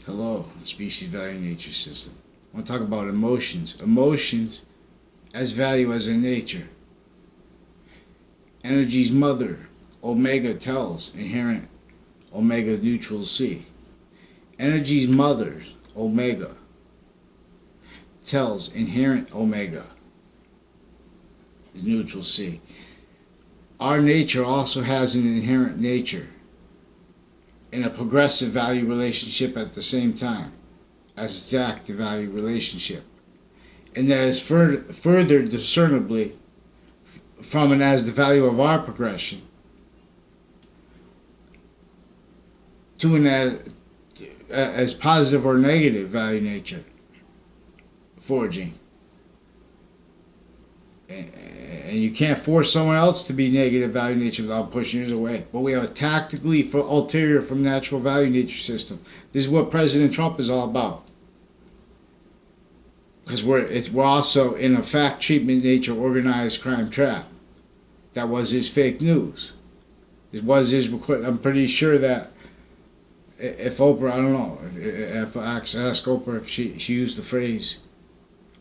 Hello, species value nature system. I want to talk about emotions. Emotions as value as in nature. Energy's mother, omega, tells inherent omega neutral C. Energy's mother, omega, tells inherent omega is neutral C. Our nature also has an inherent nature in a progressive value relationship at the same time as its active value relationship. And that is further discernibly from and as the value of our progression to an as positive or negative value nature forging. And you can't force someone else to be negative value nature without pushing yours away. But we have a tactically ulterior from natural value nature system. This is what President Trump is all about. Because we're also in a fact treatment nature organized crime trap. That was his fake news. It was his. I'm pretty sure that if Oprah, I don't know, if I ask Oprah if she used the phrase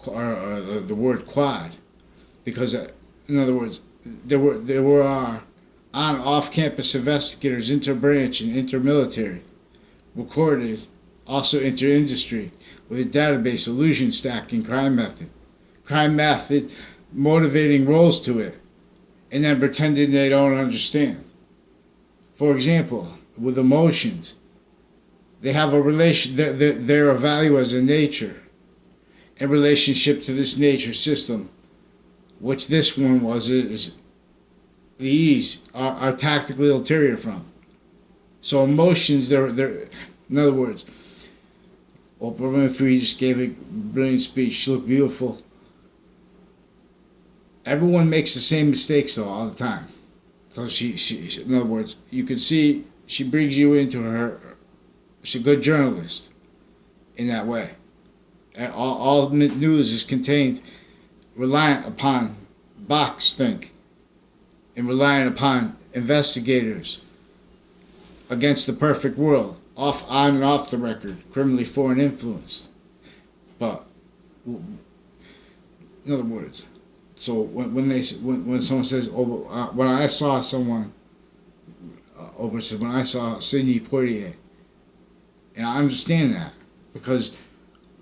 or the word quad. Because, in other words, there were on off-campus investigators, interbranch and intermilitary, recorded, also inter-industry, with a database illusion stacking crime method motivating roles to it, and then pretending they don't understand. For example, with emotions, they have a relation. They're a value as a nature, in relationship to this nature system. Which this one is these are tactically ulterior from. So emotions, they're in other words, Oprah Winfrey just gave a brilliant speech. She looked beautiful. Everyone makes the same mistakes though all the time. So she in other words, you can see she brings you into her. She's a good journalist in that way. And all news is contained reliant upon foxct and reliant upon investigators against the perfect world, on and off the record, criminally foreign influenced. But in other words, so when someone says, when I saw someone, Oprah said, when I saw Sidney Poitier, and I understand that because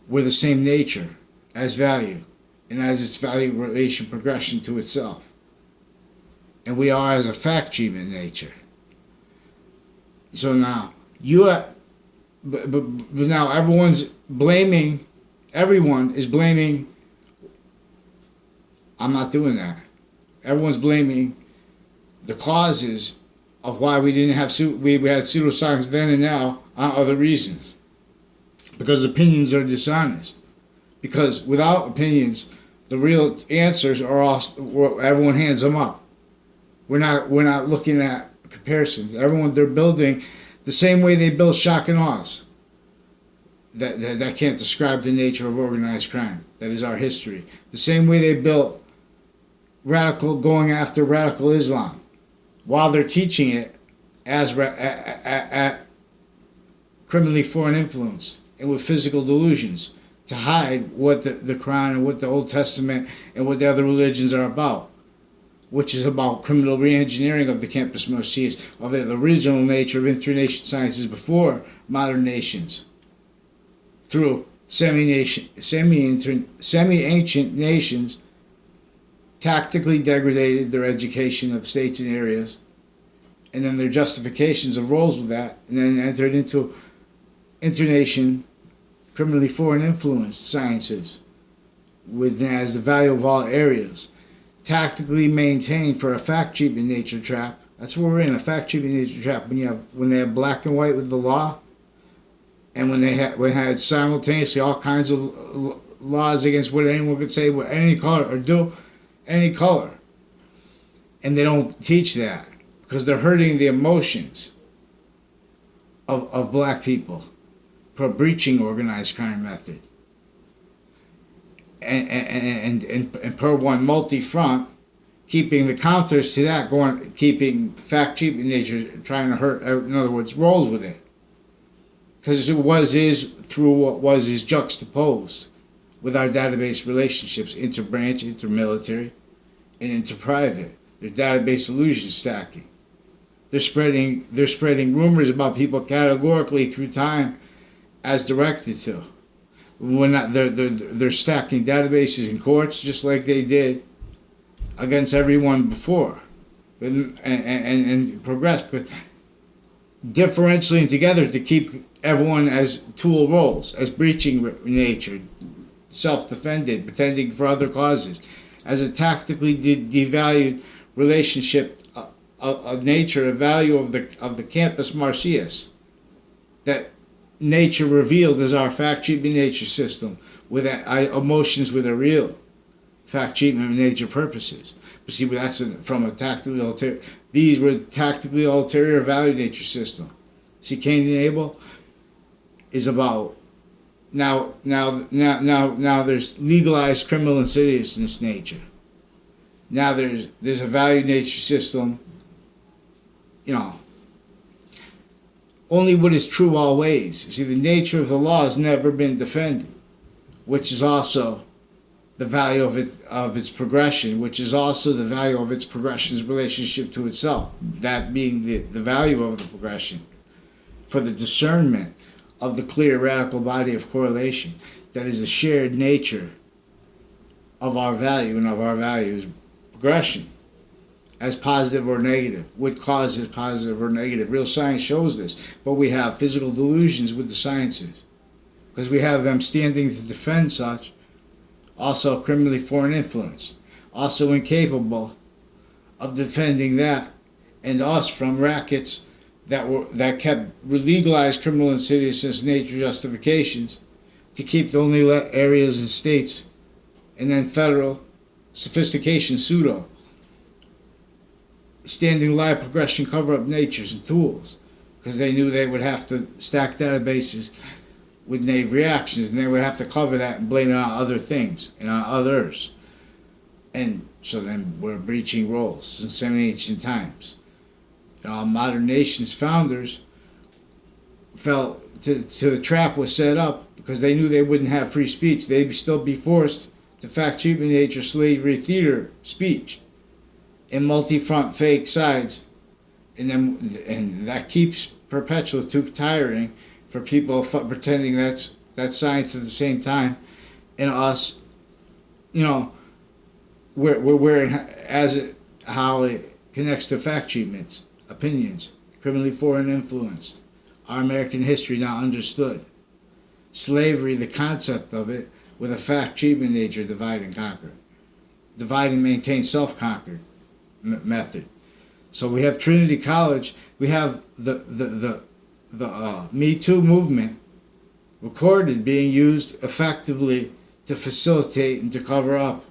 we're the same nature as value. And as its value relation progression to itself. And we are as a fact treatment nature. So now, but now everyone is blaming, I'm not doing that. Everyone's blaming the causes of why we didn't have, we had pseudoscience then and now on other reasons. Because opinions are dishonest. Because without opinions, the real answers are all, everyone hands them up. We're not looking at comparisons. They're building the same way they build shock and awe. That can't describe the nature of organized crime. That is our history. The same way they built going after radical Islam, while they're teaching it as at criminally foreign influence and with physical delusions, to hide what the Quran and what the Old Testament and what the other religions are about, which is about criminal re-engineering of the Campus Marcius, of the original nature of internation sciences before modern nations, through semi-ancient nations, tactically degraded their education of states and areas, and then their justifications of roles with that, and then entered into internation criminally foreign influenced sciences with as the value of all areas, tactically maintained for a fact treatment nature trap. That's what we're in, a fact treatment nature trap. When they have black and white with the law, and when they had simultaneously all kinds of laws against what anyone could say, what any color or do any color, and they don't teach that because they're hurting the emotions of black people. For breaching organized crime method, and per one multi-front, keeping the counters to that going, keeping fact treatment nature, trying to hurt, in other words, rolls with it. because it was is through what was is juxtaposed with our database relationships, interbranch, intermilitary, and interprivate. Their database illusion stacking. They're spreading rumors about people categorically through time as directed to. They're stacking databases in courts just like they did against everyone before, and progress, but differentially and together to keep everyone as tool roles, as breaching nature, self-defended, pretending for other causes, as a tactically devalued relationship of nature, a value of the Campus Marcius, that nature revealed as our fact treatment nature system, with emotions with a real fact treatment of nature purposes. But see, that's from a tactically ulterior. These were tactically ulterior value nature system. See, Cain and Abel is about now there's legalized criminal insidiousness nature. Now there's a value nature system. Only what is true always. See, the nature of the law has never been defended, which is also the value of its progression, which is also the value of its progression's relationship to itself. That being the value of the progression for the discernment of the clear radical body of correlation that is the shared nature of our value and of our values progression as positive or negative, what causes positive or negative. Real science shows this, but we have physical delusions with the sciences because we have them standing to defend such. Also criminally foreign influence, also incapable of defending that and us from rackets that kept legalized criminal insidiousness nature justifications to keep the only areas and states, and then federal sophistication pseudo standing live progression cover up natures and tools, because they knew they would have to stack databases with naive reactions, and they would have to cover that and blame it on other things and on others. And so then we're breaching roles since semi-ancient times. Modern nations' founders fell to the trap was set up because they knew they wouldn't have free speech. They'd still be forced to fact treatment nature slavery theater speech in multi-front fake sides, and that keeps perpetual too tiring for people pretending that's science at the same time, and us, we're how it connects to fact treatments, opinions, criminally foreign influence, our American history not understood, slavery, the concept of it, with a fact treatment nature, divide and conquer, divide and maintain self-conquered method. So we have Trinity College, we have the Me Too movement recorded being used effectively to facilitate and to cover up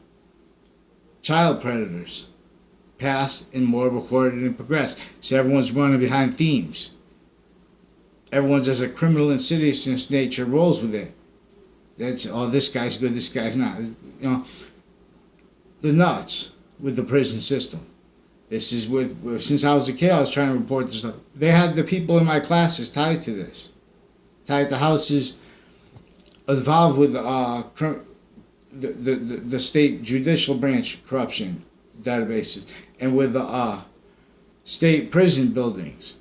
child predators, past and more recorded and progressed. So everyone's running behind themes. Everyone's as a criminal insidiousness nature rolls with it. That's, this guy's good, this guy's not. They're nuts with the prison system. This is since I was a kid, I was trying to report this stuff. They had the people in my classes tied to this, tied to houses involved with the state judicial branch corruption databases, and with the state prison buildings,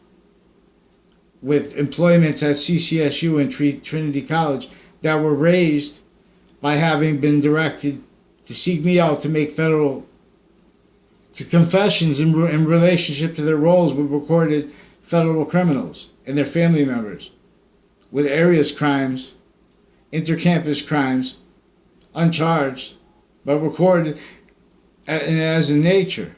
with employments at CCSU and Trinity College that were raised by having been directed to seek me out to make to confessions in relationship to their roles with recorded federal criminals and their family members, with areas crimes, intercampus crimes, uncharged, but recorded as in nature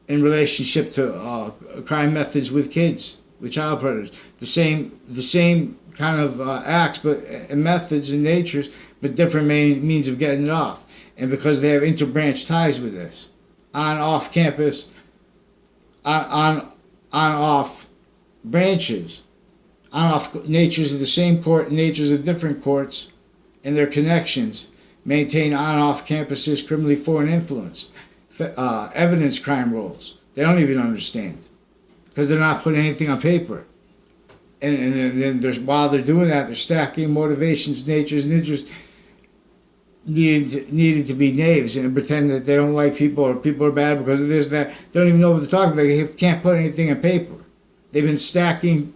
in relationship to crime methods with kids, with child predators. The same kind of acts, but methods and natures, but different means of getting it off. And because they have interbranch ties with this, on-off campus, on-off branches, on-off natures of the same court, natures of different courts, and their connections maintain on-off campuses criminally foreign influence, evidence crime roles. They don't even understand because they're not putting anything on paper. And then while they're doing that, they're stacking motivations, natures, and interests needed to be knaves and pretend that they don't like people or people are bad because of this and that. They don't even know what they're talking about. They can't put anything in paper. They've been stacking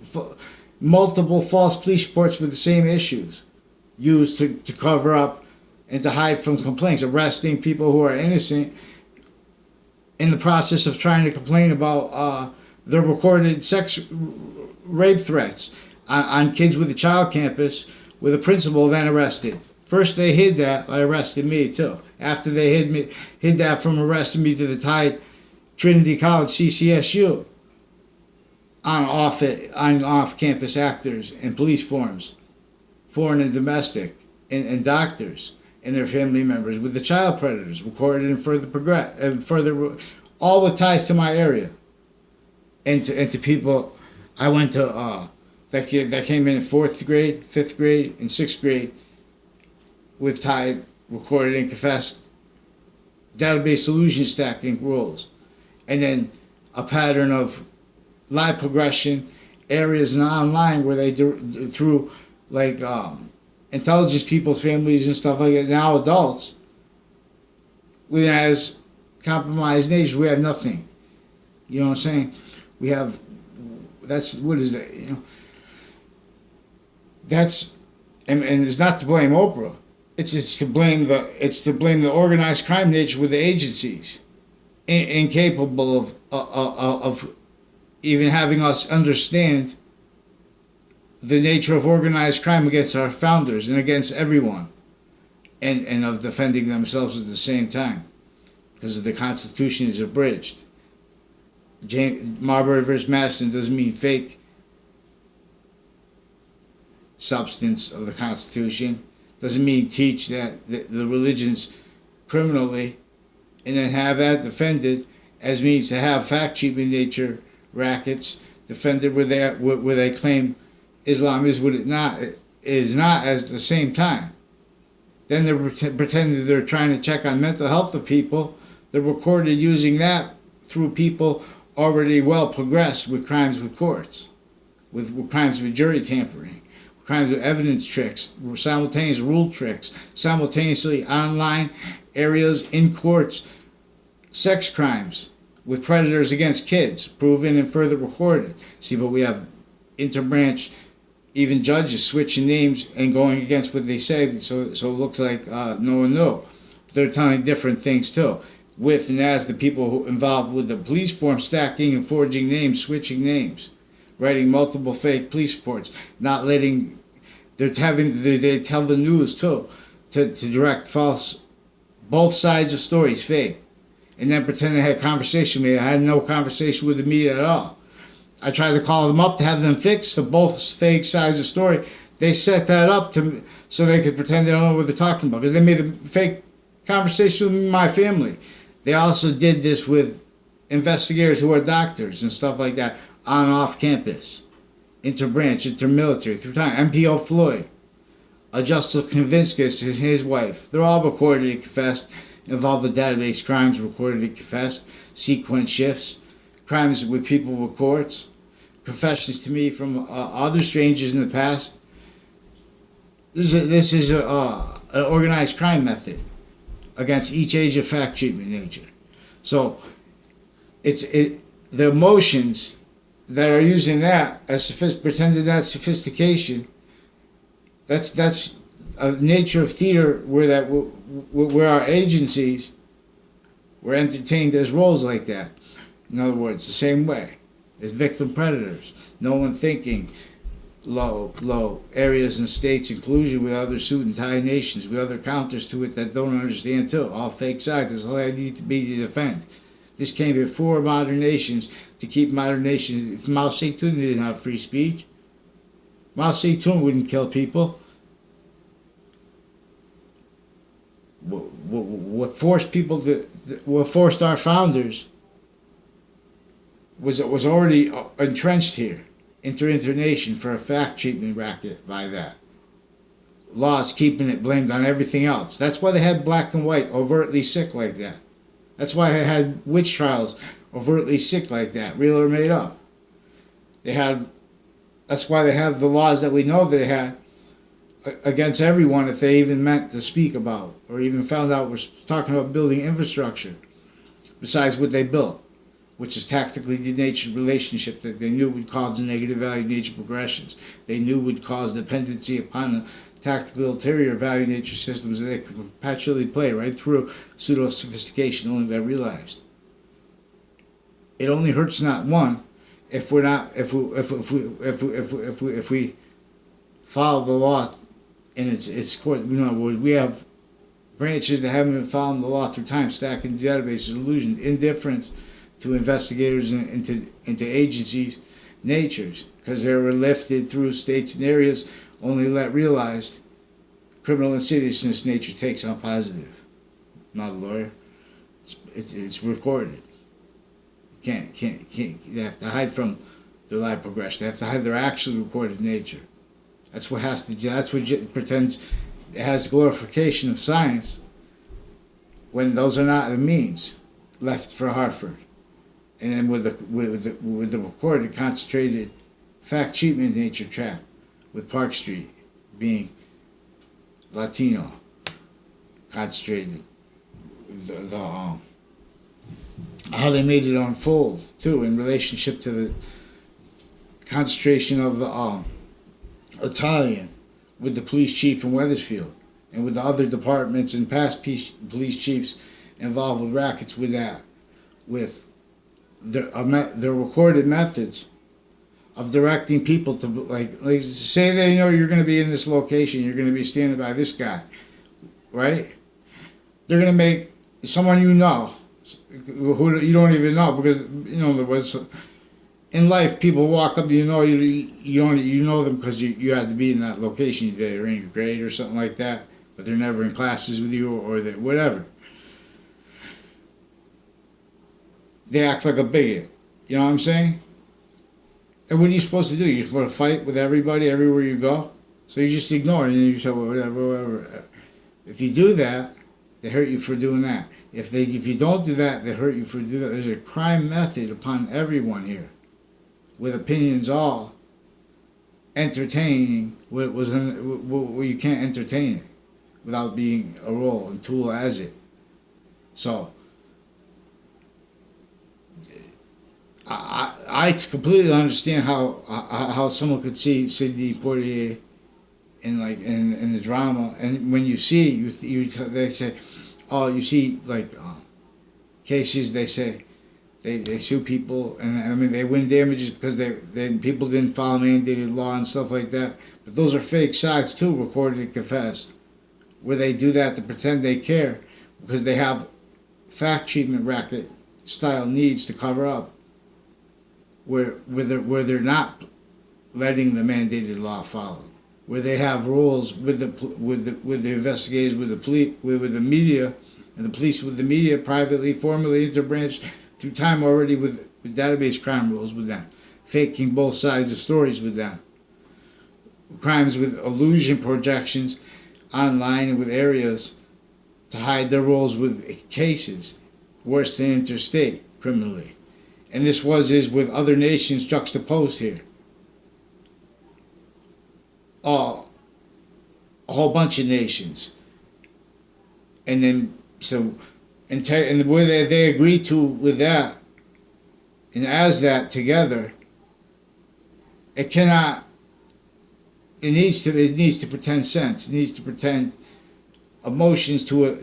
multiple false police reports with the same issues used to cover up and to hide from complaints, arresting people who are innocent in the process of trying to complain about the recorded sex rape threats on kids with a child campus with a principal then arrested. First they hid that by arresting me too. After they hid that from arresting me to the Tide Trinity College CCSU on off-campus actors and police forms, foreign and domestic, and doctors and their family members with the child predators recorded and further all with ties to my area and to people I went to that came in 4th grade, 5th grade, and 6th grade with Tide recorded and confessed database solution stacking rules, and then a pattern of live progression areas and online where they do through like intelligence people's families and stuff like that. Now adults, we as compromised nation, we have nothing. You know what I'm saying? We have that's what is that? You know, that's and it's not to blame Oprah. It's to blame the organized crime nature with the agencies, incapable of even having us understand the nature of organized crime against our founders and against everyone, and of defending themselves at the same time, because the Constitution is abridged. Marbury versus Madison doesn't mean fake substance of the Constitution. Doesn't mean teach that the religion's criminally, and then have that defended as means to have fact-cheating nature rackets defended where they claim Islam is what it is not at the same time. Then they're pretending they're trying to check on mental health of people. They're recorded using that through people already well progressed with crimes with courts, with crimes with jury tampering, crimes with evidence tricks, simultaneous rule tricks, simultaneously online areas in courts, sex crimes with predators against kids, proven and further recorded. See, but we have interbranch, even judges switching names and going against what they say, so it looks like no one knew. They're telling different things too. With and as the people who involved with the police form stacking and forging names, switching names, writing multiple fake police reports, not letting, they tell the news too, to direct false, both sides of stories fake, and then pretend they had a conversation with me. I had no conversation with the media at all. I tried to call them up to have them fix the both fake sides of the story. They set that up so they could pretend they don't know what they're talking about, because they made a fake conversation with my family. They also did this with investigators who are doctors and stuff like that on off campus, interbranch, intermilitary, through time. MPO Floyd, Justice Kavinskas and his wife, they're all recorded and confessed, involved with database crimes, recorded and confessed, sequence shifts, crimes with people with courts, confessions to me from other strangers in the past. This is an organized crime method against each age of fact treatment nature. So the emotions that are using that as pretended that sophistication, that's a nature of theater where our agencies were entertained as roles like that. In other words, the same way as victim predators, no one thinking, low areas and states inclusion with other suit and tie nations, with other counters to it that don't understand too. All fake sides. That's all I need to be to defend. This came before modern nations to keep modern nations. If Mao Zedong didn't have free speech, Mao Zedong wouldn't kill people. What forced our founders was already entrenched here. Internation for a fact treatment racket by that. Laws keeping it blamed on everything else. That's why they had black and white overtly sick like that. That's why they had witch trials overtly sick like that, real or made up. They had That's why they have the laws that we know they had against everyone if they even meant to speak about or even found out we're talking about building infrastructure besides what they built, which is tactically denatured relationship that they knew would cause negative value nature progressions. They knew would cause dependency upon the tactical ulterior value nature systems that they could perpetually play right through pseudo sophistication. Only they realized it only hurts not one if we follow the law in its court. We have branches that haven't been following the law through time, stacking databases, illusion, indifference to investigators and into agencies' natures, because they were lifted through states and areas only let realized criminal insidiousness nature takes on positive. I'm not a lawyer. It's recorded. Can't. They have to hide from their live progression. They have to hide their actually recorded nature. That's what has to. That's what pretends it has glorification of science, when those are not the means left for Hartford. And then with the recorded, concentrated fact treatment nature trap, with Park Street being Latino, concentrated, how they made it unfold too in relationship to the concentration of the Italian with the police chief in Wethersfield and with the other departments and past police chiefs involved with rackets with that, with their recorded methods of directing people to, like say they know you're going to be in this location, you're going to be standing by this guy, right? They're going to make someone you know, who you don't even know, because there was in life people walk up, you know them because you had to be in that location, they were in your grade or something like that, but they're never in classes with you or they whatever. They act like a bigot. You know what I'm saying? And what are you supposed to do? You're supposed to fight with everybody everywhere you go? So you just ignore it and you say, well, whatever. If you do that, they hurt you for doing that. If you don't do that, they hurt you for doing that. There's a crime method upon everyone here, with opinions all entertaining what you can't entertain it without being a role and tool as it. So I completely understand how someone could see Sidney Poitier in the drama, and when you see they say, oh, you see cases, they say they sue people, and I mean they win damages because people didn't follow mandated law and stuff like that. But those are fake sides too, recorded and confessed, where they do that to pretend they care because they have fact treatment racket style needs to cover up. Where they're not letting the mandated law follow, where they have rules with the investigators, with the police, with the media, and the police with the media privately, formally interbranched through time already with database crime rules with them, faking both sides of stories with them, crimes with illusion projections online and with areas to hide their roles with cases worse than interstate criminally. And this is with other nations juxtaposed here. A whole bunch of nations. And then, and the way they agree to with that, and as that together, it needs to pretend sense. It needs to pretend emotions to a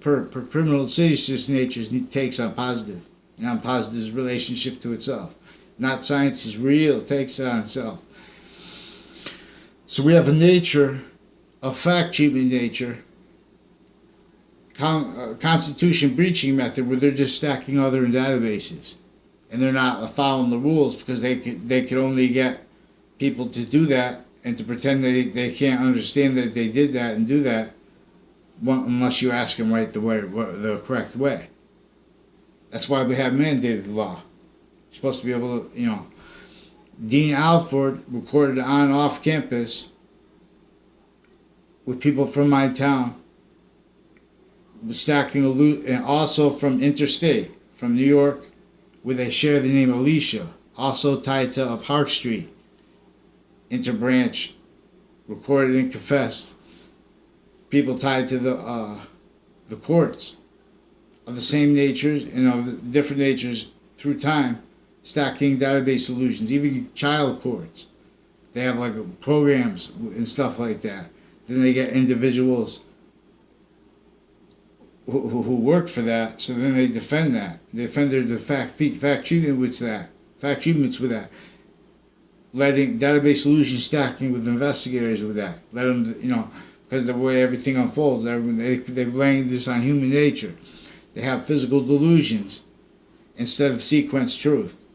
per criminal insidious nature takes on positive, and on positive's relationship to itself. Not science is real, it takes it on itself. So we have a nature, a fact treatment nature, constitution breaching method where they're just stacking other databases, and they're not following the rules because they could only get people to do that and to pretend they can't understand that they did that and do that. Unless you ask them the correct way. That's why we have mandated law. You're supposed to be able to, Dean Alford recorded on and off campus with people from my town, stacking and also from interstate, from New York, where they share the name Alicia, Also tied to Park Street, interbranch, recorded and confessed. People tied to the courts of the same natures and of the different natures through time, stacking database solutions, even child courts. They have like programs and stuff like that. Then they get individuals who work for that, so then they defend that. They defend their fact treatment with that. Fact treatments with that. Letting database solution stacking with investigators with that. Let them, because the way everything unfolds, they blame this on human nature. They have physical delusions instead of sequence truth.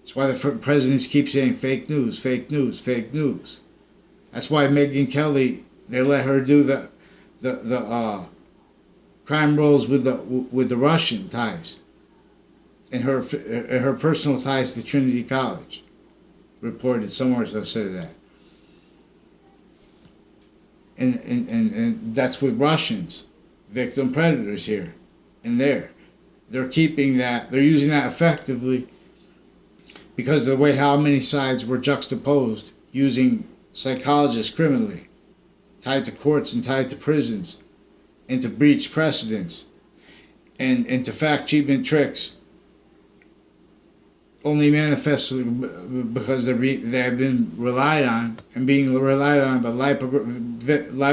That's why the presidents keep saying fake news, fake news, fake news. That's why Megyn Kelly, they let her do the crime rolls with the Russian ties and her personal ties to Trinity College. Reported somewhere that said that. And that's with Russians, victim predators here and there. They're keeping that, they're using that effectively because of the way how many sides were juxtaposed using psychologists criminally, tied to courts and tied to prisons, and to breach precedents, and to fact treatment tricks. Only manifestly because they have been relied on and being relied on by live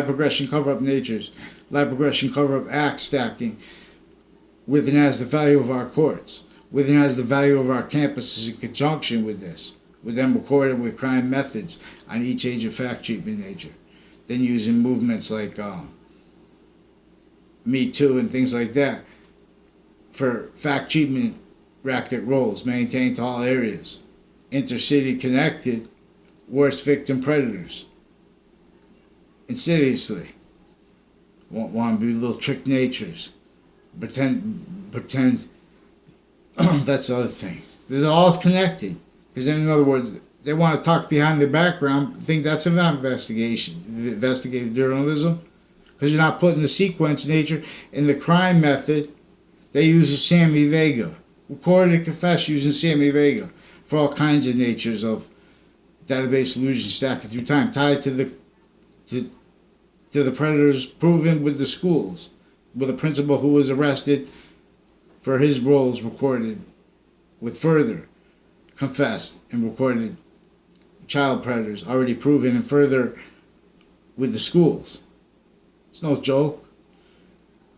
progression cover-up natures, live progression cover-up act stacking, with and as the value of our courts, with and as the value of our campuses in conjunction with this, with them recorded with crime methods on each age of fact treatment nature, then using movements like Me Too and things like that for fact treatment racket roles maintained to all areas, intercity connected, worst victim predators, insidiously want to be little trick natures, pretend that's the other thing. They're all connected, because in other words, they want to talk behind their background, think that's not investigative journalism, because you're not putting the sequence nature in the crime method. They use a Sammy Vega. Recorded and confessed using Sammy Vega for all kinds of natures of database solutions stacking through time, tied to the predators proven with the schools, with a principal who was arrested for his roles recorded with further confessed and recorded child predators already proven and further with the schools. It's no joke.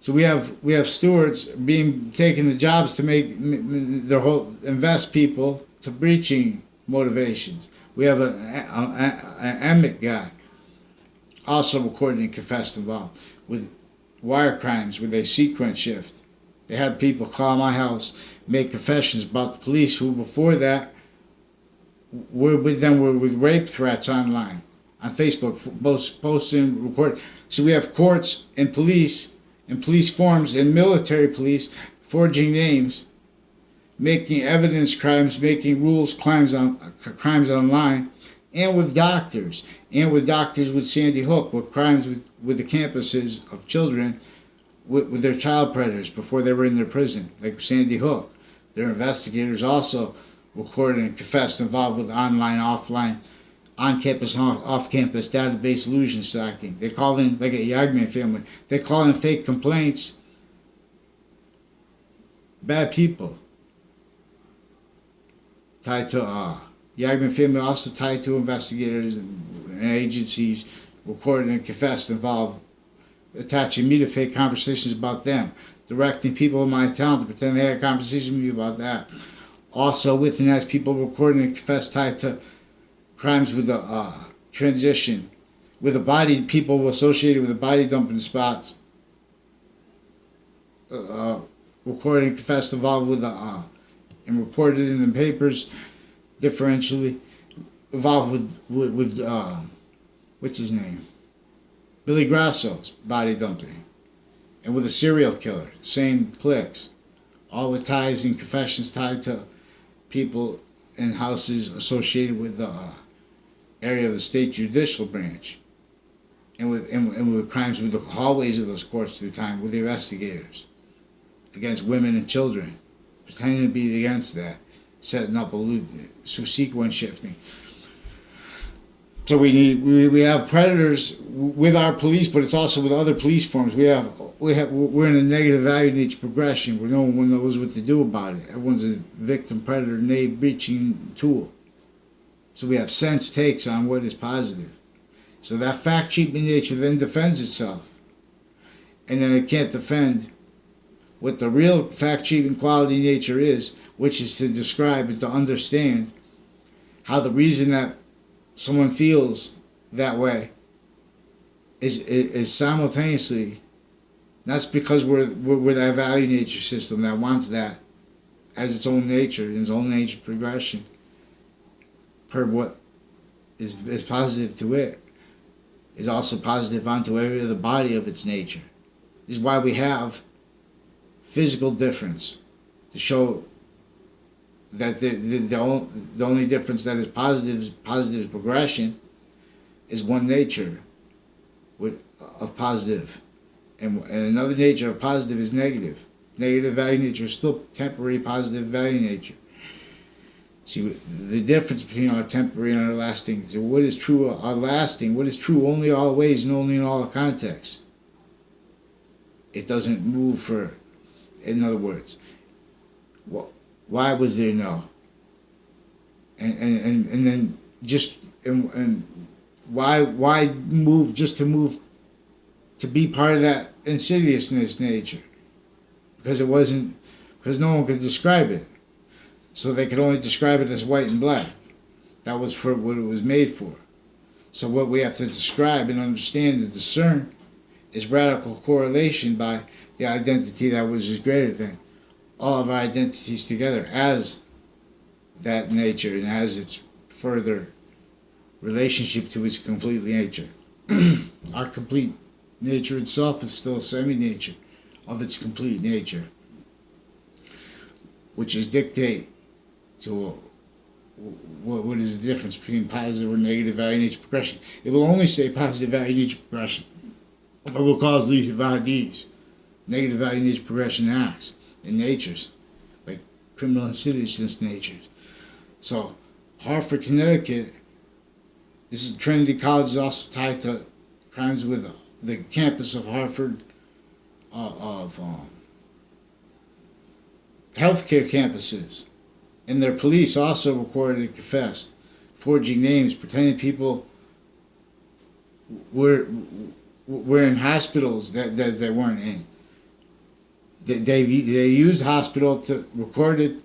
So we have stewards taking the jobs to make their whole invest people to breaching motivations. We have an Emmett guy also recorded and confessed involved with wire crimes with a sequence shift. They had people call my house, make confessions about the police who before that were with rape threats online on Facebook, posting report. So we have courts and police forms and military police forging names, making evidence crimes, making rules crimes online, and with doctors with Sandy Hook, with crimes with the campuses of children with their child predators before they were in their prison, like Sandy Hook. Their investigators also recorded and confessed involved with online, offline, on-campus, off-campus database solution stacking. They call in, like a Yagman family, they call in fake complaints. Bad people. Tied to, Yagman family also tied to investigators and agencies, recorded and confessed involved, attaching me to fake conversations about them, directing people in my town to pretend they had a conversation with me about that. Also with and as people recorded and confessed tied to crimes with the transition, with the body, people associated with the body dumping spots, recorded and confessed involved with and reported in the papers differentially, involved with what's his name? Billy Grasso's body dumping, and with a serial killer, same clicks, all with ties and confessions tied to people in houses associated with the area of the state judicial branch, and with crimes with the hallways of those courts through time, with the investigators against women and children, pretending to be against that, setting up sequence shifting. So we have predators with our police, but it's also with other police forms. We're in a negative value nature progression where no one knows what to do about it. Everyone's a victim, predator, nade breaching tool. So we have sense takes on what is positive. So that fact sheeping nature then defends itself, and then it can't defend what the real fact sheeping quality nature is, which is to describe and to understand how the reason that someone feels that way is simultaneously, that's because we're that value nature system that wants that as its own nature, its own nature progression, per what is positive to it, is also positive onto every other body of its nature. This is why we have physical difference, to show that the only difference that is positive progression is one nature of positive, and another nature of positive is negative. Negative value nature is still temporary positive value nature. See, the difference between our temporary and our lasting. So what is true our lasting? What is true only always and only in all contexts? It doesn't move for, in other words, why was there no? And then just and why move just to move to be part of that insidiousness nature? Because no one could describe it. So they could only describe it as white and black. That was for what it was made for. So what we have to describe and understand and discern is radical correlation by the identity that was is greater than all of our identities together as that nature and as its further relationship to its complete nature. Our complete nature itself is still a semi-nature of its complete nature, which is dictate to what is the difference between positive or negative value nature progression. It will only say positive value nature progression. It will cause these VADs, negative value nature progression acts in natures, like criminal insidiousness natures. So, Hartford, Connecticut, this is Trinity College is also tied to crimes with the campus of Hartford, healthcare campuses. And their police also recorded and confessed, forging names, pretending people were in hospitals that they weren't in. They used hospital to record it,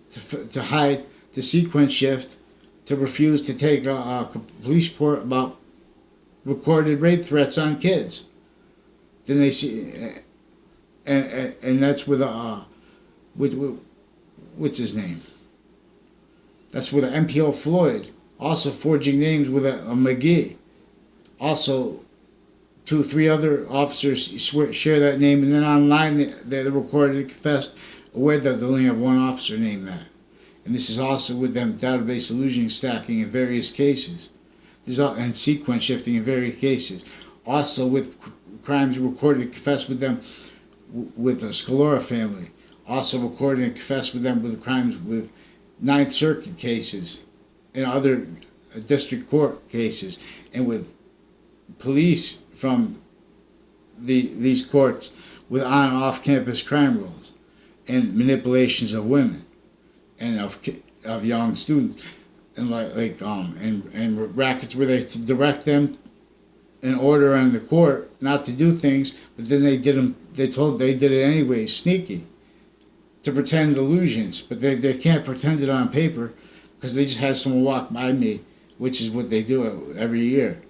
to hide, to sequence shift, to refuse to take a police report about recorded rape threats on kids. Then they see, and that's with what's his name? That's with MPO Floyd, also forging names with a McGee. Also, 2 or 3 other officers share that name, and then online they recorded and confessed, aware that they only have one officer named that. And this is also with them database illusion stacking in various cases. And sequence shifting in various cases. Also with crimes recorded and confessed with them with the Scalora family. Also recorded and confessed with them with crimes with Ninth Circuit cases and other district court cases, and with police from these courts with on and off campus crime rules and manipulations of women and of young students, and and rackets where they direct them an order on the court not to do things, but then they did it anyway, sneaky, to pretend illusions, but they can't pretend it on paper because they just had someone walk by me, which is what they do every year.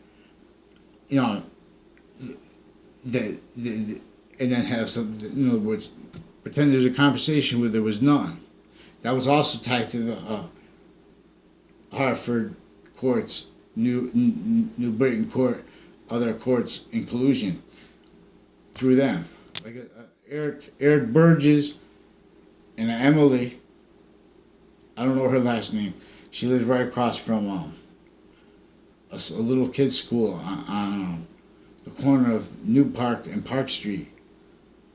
You know, and then have some, in other words, pretend there's a conversation where there was none. That was also tied to the Hartford courts, New Britain court, other courts in collusion through them. Like Eric Burgess and Emily, I don't know her last name. She lives right across from a little kids' school on the corner of New Park and Park Street,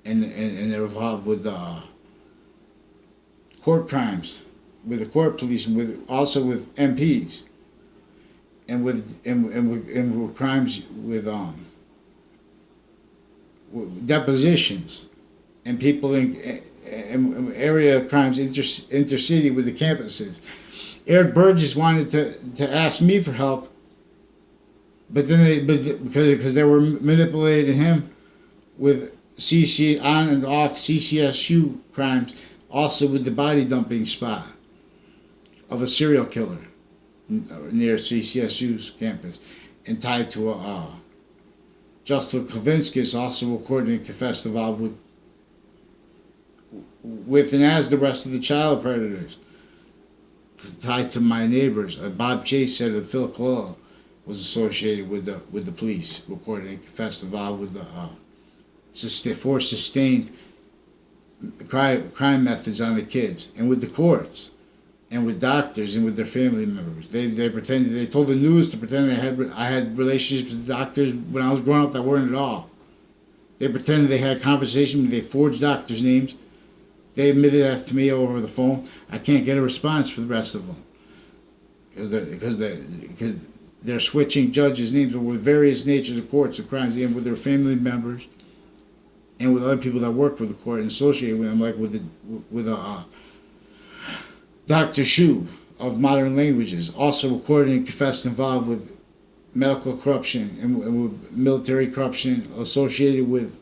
and they're involved with court crimes the court police and also with MPs, and with crimes with depositions, and people in area crimes intercity with the campuses. Eric Burgess wanted to ask me for help, but then because they were manipulating him with CC on and off CCSU crimes, also with the body dumping spot of a serial killer near CCSU's campus, and tied to a Justin Kavinskis, also recorded and confessed involved with and as the rest of the child predators, tied to my neighbors. Bob Chase said that Phil Colillo was associated with the police, reported and confessed involved with the for sustained crime methods on the kids, and with the courts, and with doctors, and with their family members. They pretended, they told the news to pretend I had relationships with doctors when I was growing up that weren't at all. They pretended they had a conversation, they forged doctors' names. They admitted that to me over the phone. I can't get a response for the rest of them because they're switching judges' names with various natures of courts of crimes, and with their family members, and with other people that work with the court and associate with them, like with Dr. Shu of Modern Languages, also recorded and confessed involved with medical corruption and with military corruption associated with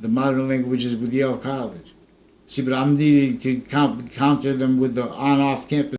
the Modern Languages with Yale College. See, but I'm needing to counter them with the on-off campus